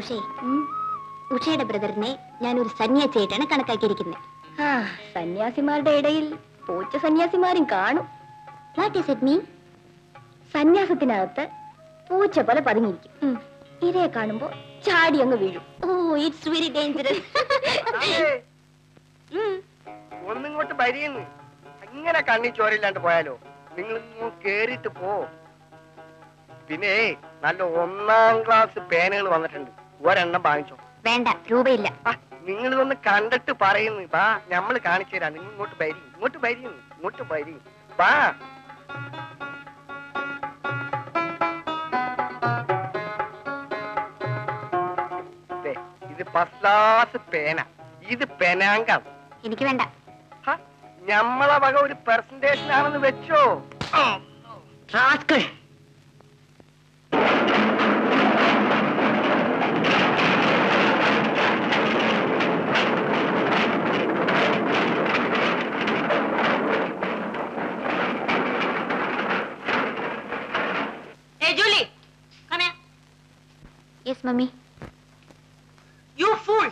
ഉഷേ, ഉഷയുടെ ബ്രദറിനെ ഞാനൊരു സന്യാസിയായിട്ടാണ് കണക്കാക്കിയിരിക്കുന്നത്. സന്യാസിമാരുടെ ഇടയിൽ പൂച്ച സന്യാസിമാരും കാണും. What is it mean? സന്യാസത്തിനകത്ത് പൂച്ച പോലെ പതുങ്ങിയിരിക്കും. ഇരയെ കാണുമ്പോ ചാടി അങ്ങ് വീഴും. Oh, it's very dangerous. ഒന്നിങ്ങോട്ട് ഭരിയെന്ന് ഇങ്ങനെ കണ്ണി ചോരയില്ലാണ്ട് പോയാലോ? നിങ്ങൾ കേറിയിട്ട് പോ. പിന്നെ നല്ല 1ാം ക്ലാസ് പേനകൾ വന്നിട്ടുണ്ട്, ഒരെണ്ണം വാങ്ങിച്ചോ. വേണ്ട, രൂപയില്ല. നിങ്ങളിതൊന്ന് കണ്ടിട്ട് പറയുന്നു. വാ, ഞമ്മള് കാണിച്ചു തരാം. നിങ്ങൾ ഇങ്ങോട്ട് ഭരി, ഇങ്ങോട്ട് ഭരിയെന്ന്, ഇങ്ങോട്ട് ഭരി. വാ. ഇത് ഫസ്റ്റ് ക്ലാസ് പേന, ഇത് പെനാങ്കം. എനിക്ക് വേണ്ട. ഞമ്മളെ വക ഒരു പെർസെന്റേഷൻ ആണെന്ന് വെച്ചോ. Hey, Julie, come here. Yes, mummy. You fool!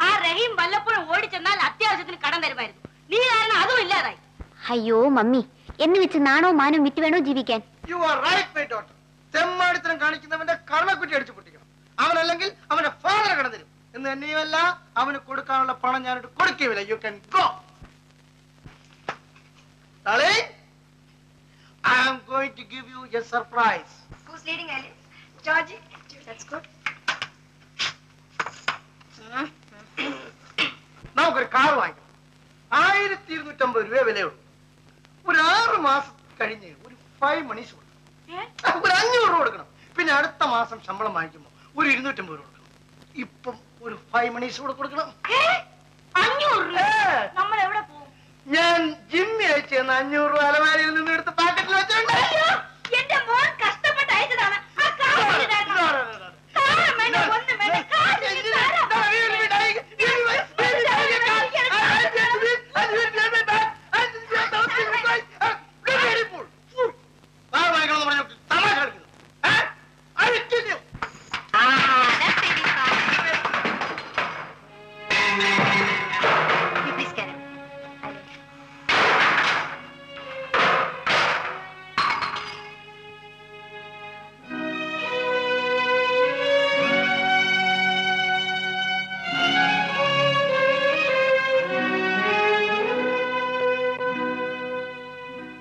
ആ റഹീം വല്ലപ്പോഴും ഓടിച്ചെന്നാൽ അത്യാവശ്യത്തിന് കടം തരുമായിരുന്നു. നീ കാരണം അതും ഇല്ലാതായി. അയ്യോ മമ്മി, എന്ന് വെച്ച് നാണോ മാനോ വിറ്റ് വേണോ ജീവിക്കാൻ? You are right, my daughter. തെമ്മാടിത്തരം കാണിക്കുന്നവന്റെ കർണക്കുറ്റി അടിച്ചു പൊട്ടിക്കണം. അവനല്ലെങ്കിൽ അവന്റെ ഫാദർ കടന്നു എന്ന് തന്നെയുമല്ല, അവന് കൊടുക്കാനുള്ള പണം ഞാനിട്ട് കൊടുക്കുകയില്ല. You can go. Darling, I am going to give you a surprise. Who's leading, Alice? Georgie? That's good. നമുക്കൊരു കാർ വാങ്ങിക്കണം. 1250 രൂപ വിലയുള്ളൂ. ഒരു 6 മാസം കഴിഞ്ഞ് ഒരു 5 മണീസ് കൊടുക്കണം. ഒരു 500 രൂപ കൊടുക്കണം. പിന്നെ അടുത്ത മാസം ശമ്പളം വാങ്ങിക്കുമ്പോ ഒരു 250 രൂപ കൊടുക്കണം. ഇപ്പം ഒരു 5 മണീസ് കൂടെ കൊടുക്കണം. 500 നമ്മൾ എവിടെ പോകും? ഞാൻ ജിമ്മി അയച്ചു 500 രൂപ അലമാരിയിൽ നിന്ന് എടുത്ത് പാക്കറ്റിൽ വെച്ചിട്ടുണ്ട്. എന്റെ മോൻ കഷ്ടപ്പെട്ട് അയച്ചതാണ്. ആ car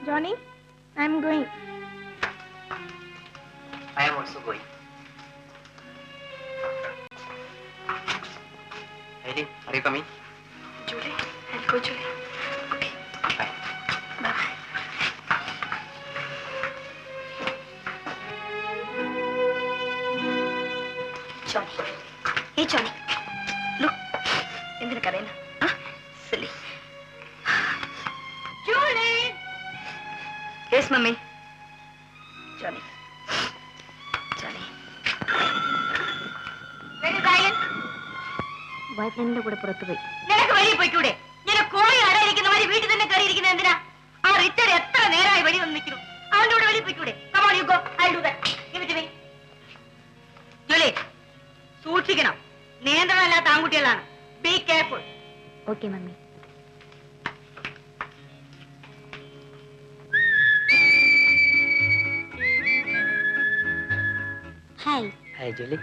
Johnny, I am going. I am also going. Eileen, are you coming? Julie, I'll go, Julie. Okay. Bye. Bye. Johnny. Hey, Johnny. Look. എന്തിനു കരയുന്നു? Silly. Julie! Yes, Mummy. Johnny. Johnny. Where is Ayan? ബോയ്ഫ്രണ്ടിന്റെ കൂടെ പുറത്തു പോയി. നിനക്ക് വെളിയിൽ പോയിക്കൂടെ? ഞാൻ കോഴി അടയിരിക്കുന്ന മാതിരി വീട്ടിൽ തന്നെ കയറിയിരിക്കുന്നത് എന്തിനാ? ആ റിച്ചർഡ് എത്ര നേരമായി വെളി വന്ന് നിൽക്കുന്നു. അവന്റെ കൂടെ വെളിയിൽ പോയിക്കൂടെ? Come on, you go. I'll do that. Give it to me. Julie, സൂക്ഷിക്കണം. നിയന്ത്രണമില്ലാത്ത ആൺകുട്ടികളാണ്. Be careful. Okay mummy. Hi. Hi ജോലി.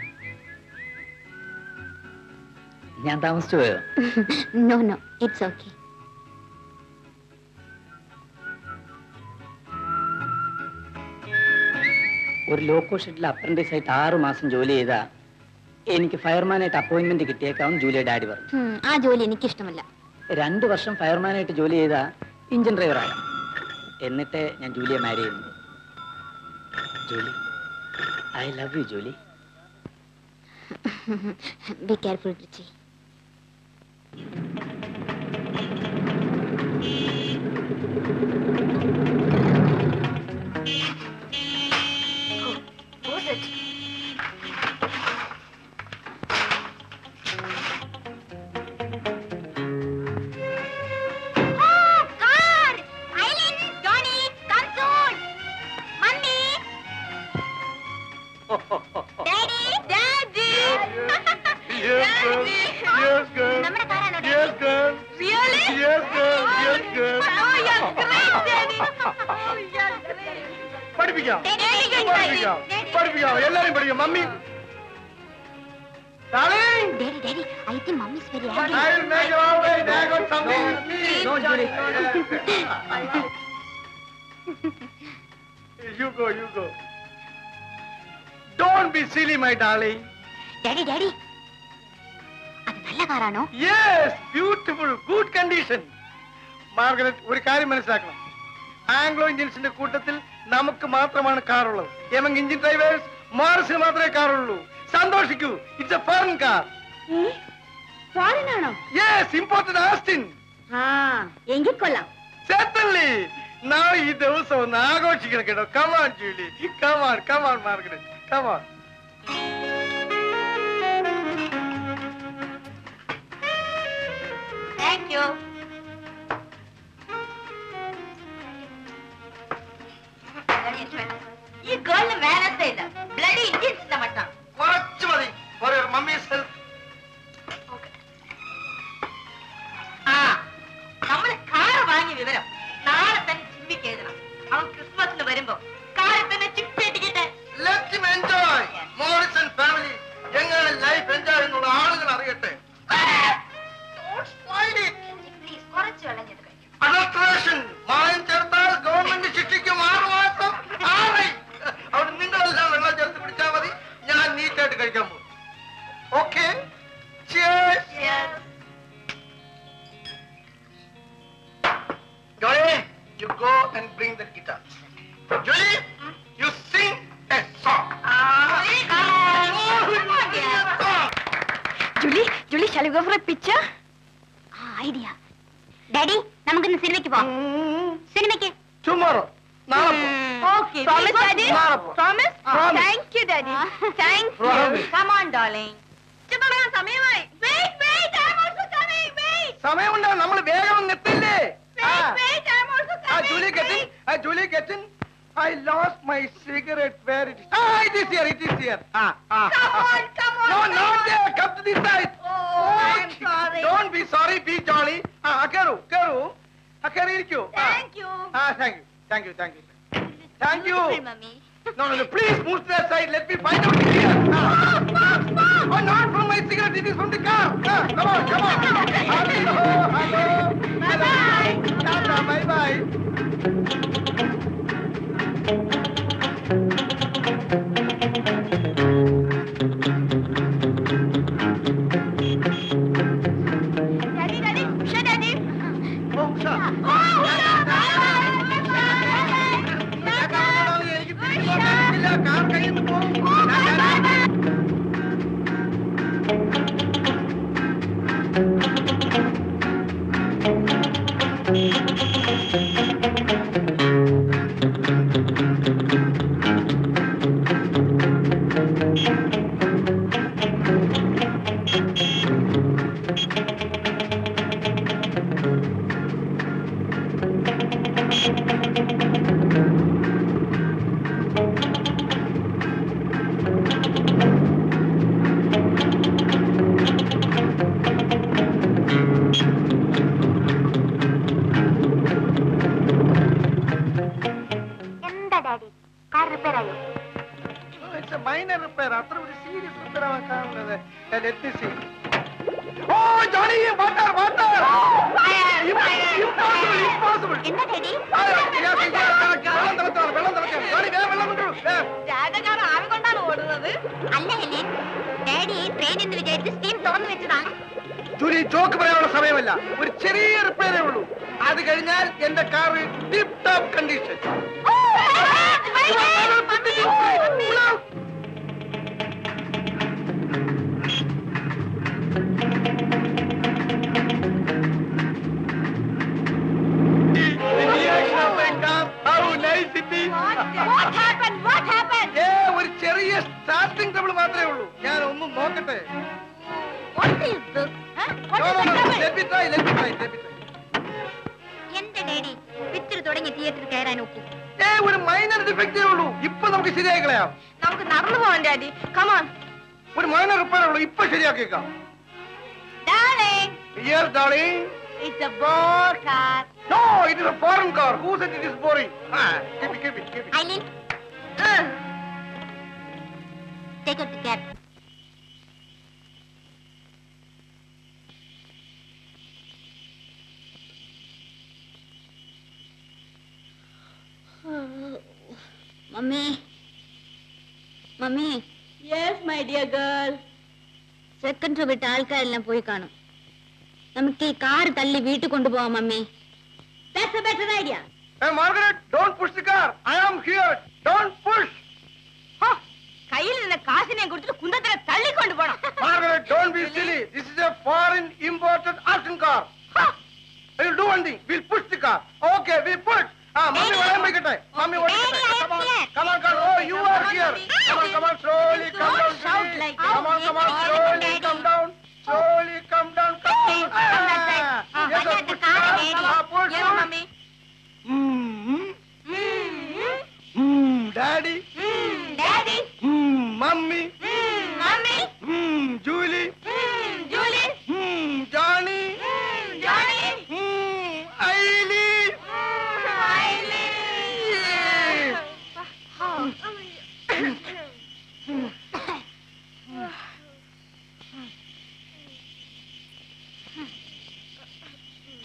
ഞാൻ താമസിച്ചു പോയോ? No no, it's okay. ഒരു ലോക്കോ ഷെഡിൽ അപ്രന്റീസ് ആയിട്ട് 6 മാസം ജോലി ചെയ്താ എനിക്ക് ഫയർമാനായിട്ട് അപ്പോയിന്റ്മെന്റ് കിട്ടിയേക്കാവും ജൂലിയ ഡാഡി പറഞ്ഞു. ആ ജോലി എനിക്കിഷ്ടമല്ല. 2 വർഷം ഫയർമാനായിട്ട് ജോലി ചെയ്താ എഞ്ചിൻ ഡ്രൈവറാകാം. എന്നിട്ട് ഞാൻ ജൂലിയെ മാരി ചെയ്യുന്നു. Julie, I love you Julie. Be careful Ritchie. Who's it? Oh, God! Eileen, Johnny, come soon! Mummy! Daddy! Daddy! പഠിപ്പിക്കാം എല്ലാരും പഠിക്കാം mummy Darling! Daddy, Daddy, I think Mommy's very I angry. will make you always. I got something with me. No, Julie. You go. Don't be silly, my darling. Daddy, Daddy, അത് നല്ല കാറാണോ? Yes, beautiful, good condition. Margaret, ഒരു കാര്യം മനസ്സിലാക്കണം. Anglo ഇന്ത്യൻസിന്റെ കൂട്ടത്തിൽ നമുക്ക് മാത്രമാണ് car ഉള്ളത്. Among engine drivers, മോറിസിന് മാത്രമേ കാറുള്ളൂ. സന്തോഷിക്കൂ. It's a foreign car. Foreign ആണോ? Yes, imported Austin. എങ്കിൽ കൊള്ളാം. Certainly. നാളെ ഈ ദിവസം ഒന്ന് ആഘോഷിക്കണം കേട്ടോ. Come on, Julie. Come on, Margaret. Come on. Thank you. ഈ ഗേളിന് മാനസേ ഇല്ല. ബ്ലഡി ഇന്ത്യൻസിന്റെ മട്ടാ. കുറച്ച് മതി. For your mummy's health. ആ നമ്മള് കാറ് വാങ്ങിയ വിവരം നാളെ തന്നെ ചിമ്മിക്ക് എഴുതണം. അവൻ ക്രിസ്മസിന് വരുമ്പോ കാറിൽ തന്നെ ചിപ്പിട്ടിട്ട് Let him enjoy. Morrison family. എങ്ങനെ ലൈഫ് എൻജോയ് എന്നുള്ള ആളുകൾ അറിയട്ടെ. Don't spoil it. പ്ലീസ് കുറച്ച് വെള്ളം ചെയ്ത് കഴിക്കും. Adulteration. മായം ചേർത്താൽ ഗവൺമെന്റ് ശിക്ഷിക്കും 6 മാസം. അവിടെ നിങ്ങളെല്ലാം വെള്ളം ചേർത്ത് പിടിച്ചാൽ മതി. ഞാൻ നീറ്റായിട്ട് കഴിക്കാൻ പോകും. Okay? Cheers. Jolie, you go and bring the guitar. Jolie, you sing a song. Julie, shall we go for a picture? Idea. Daddy, നമുക്കിന്ന് സിനിമയ്ക്ക് പോവാം. സിനിമയ്ക്ക്. Tomorrow. നാളെ Okay. Promise, Daddy? Promise? Promise. Thank you, Daddy. Thank you. Promise. Come on, darling. ചുമ്മാ സമയമായി. Wait, I'm also coming. Wait, സമയമുണ്ടോ? നമ്മൾ വേഗം എത്തില്ലേ? I'm also coming. Julie, get in. I lost my cigarette. Where it is? It is here. Come on. No, not there. Come to this side. Oh, I'm sorry. Don't be sorry. Be jolly. Karu. ഇരിക്കൂ. Thank you. Thank you. Mummy. No, please move to that side. Let me find out here. Oh, not from my cigarette. It is from the car. Come on. Hello. Bye. Daddy, Usha, Daddy. Oh, Usha. Car കയ്യിൽ നിന്ന് പോകും. എന്താ daddy, car repair ആയോ? It's a minor repair. അത്ര ഒരു serious repair ആവാൻ കാണുന്നത്. Let me see. Oh, Johnny, water. Impossible. എന്താ ഡാഡി? വെള്ളം തിളച്ചാണ്. Johnny, വെള്ളം കൊണ്ടുവരൂ. രാജകാർ ആവി കൊണ്ടാണ് ഓടുന്നത്. അല്ല ഹെലൻ, ഡാഡി ട്രെയിൻ എന്ന് വിചാരിച്ച് സ്റ്റീം തുറന്നു വെച്ചതാണ്. ജൂലി, ചോക്ക് പറയാനുള്ള സമയമല്ല. ഒരു ചെറിയ റിപ്പയറേ ഉള്ളൂ. അത് കഴിഞ്ഞാൽ എന്റെ car tip top condition. What happened? ഒരു ചെറിയ സ്റ്റാർട്ടിംഗ് ട്രബിൾ മാത്രമേ ഉള്ളൂ. ഞാൻ ഒന്നും നോക്കട്ടെ. What is this? Let me try. എന്റെ ഡാഡി പിക്ചർ തുടങ്ങി തിയേറ്ററിൽ കയറാൻ നോക്കി. ഒരു മൈനർ ഡിഫക്റ്റേ ഉള്ളൂ. ഇപ്പൊ നമുക്ക് ശരിയാക്കി കളയാം. നമുക്ക് നടന്നു പോവാം, ഡാഡി. Come on. ഒരു മൈനർ റിപ്പയർ ഉള്ളൂ. ഇപ്പൊ ശരിയാക്കിയേക്കാം. Darling, Yes, darling. it's a bore car. No, it is a foreign car. Who said it is boring? Keep it. Eileen, take her to cab. Mummy mummy yes my dear girl. Second show വിട്ട ആൾക്കാരെല്ലാം പോയി കാണും. നമുക്ക് ഈ car തള്ളി വീട്ടിൽ കൊണ്ടുപോവാം മമ്മി. That's a better idea. Hey, Margaret, don't push the car. I am here. Don't push. കയ്യിൽ നിന്ന് കാശിനെ കൊടുത്തിട്ട് കുന്തത്തിനെ തള്ളിക്കൊണ്ട് പോണം. Margaret, don't be silly. This is a foreign imported auction car. We'll do one thing. We'll push the car. Okay, we'll push. Mommy, what am I getting? Mommy, what am I getting? Come on, come on, come on. Oh, you are here. Come on, slowly come down. shout Silly. like that. Come on, slowly come down. Slowly come down. Come on. Yes, sir, push the car. Push. Yeah, mommy. Daddy. Daddy. Mummy. Mommy. Julie. Julie. Johnny. Johnny. Eileen.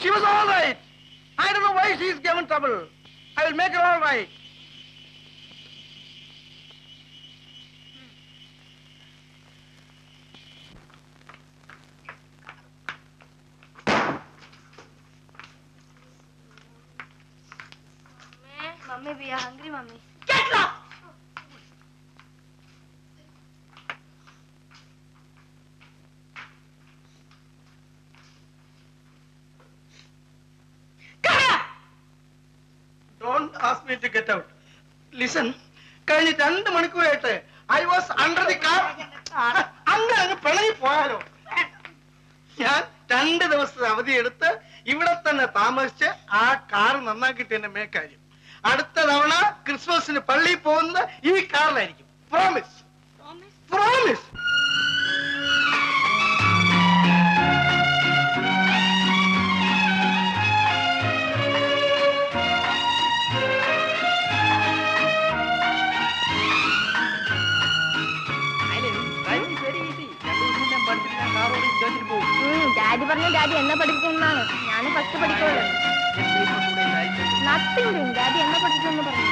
She was all right. I don't know why she's given trouble. I will make her all right. Mummy, we are hungry, Mummy. Get lost. Come here. Don't ask me to get out. Listen, കഴിഞ്ഞ 2 മണിക്കൂറായിട്ട് I was under the car. അങ്ങ് പിണങ്ങി പോയാലോ? ഞാൻ 2 ദിവസത്തെ അവധി എടുത്ത് ഇവിടെ തന്നെ താമസിച്ച് ആ കാർ നന്നാക്കിട്ട് എന്നെ മേക്കാര്യം. അടുത്ത തവണ ക്രിസ്മസിന് പള്ളിയിൽ പോകുന്നത് ഈ കാറിലായിരിക്കും. പ്രോമിസ്. പ്രോമിസ്. ഡാഡി പറഞ്ഞു ഡാഡി എന്നെ പഠിപ്പിക്കുന്നതാണ്. ഞാൻ ഫസ്റ്റ് പഠിക്കുള്ളൂ. നത്തിങ്. ഡാഡി എന്നെ പഠിക്കുമെന്ന് പറഞ്ഞു.